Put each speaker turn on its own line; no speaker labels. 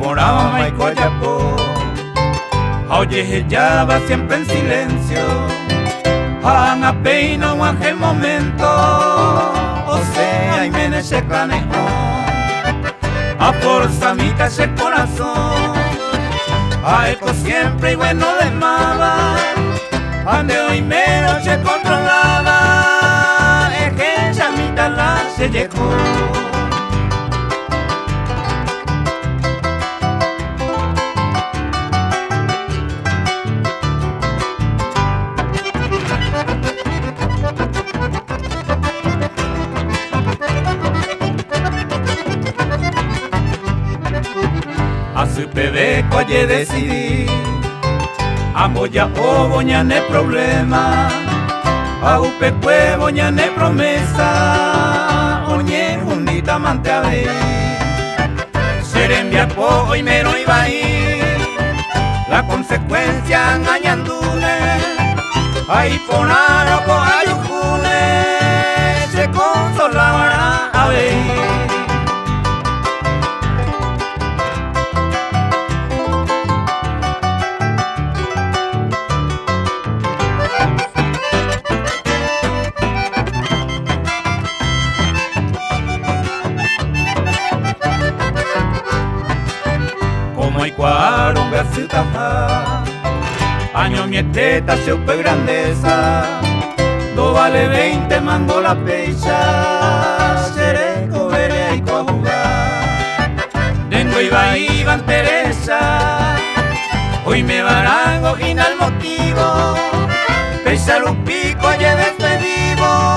poraba Maico Ayapo. Oye, ella va siempre en silencio. Ana peina un aquel momento. O sea, y me se canejo. A forza mitad ese corazón. A eco siempre y bueno de mava. Ande hoy menos se controlaba. Es que esa mitad la se llegó. A su bebé coye decidí. Amboya o boñane problema. A upe cue boñane promesa. Oñe junita mante a ver. Serembia po y mero iba a ir. La consecuencia engañandune. Ahí ponaro con ayucune. Se consolará a ver. Como y cuarunga su taja, año mi teta se upe grandeza, no vale 20 mango la pecha, seré coberé y cojugar. Tengo iba Teresa, hoy me barango gina el motivo, pesa un pico y despedido.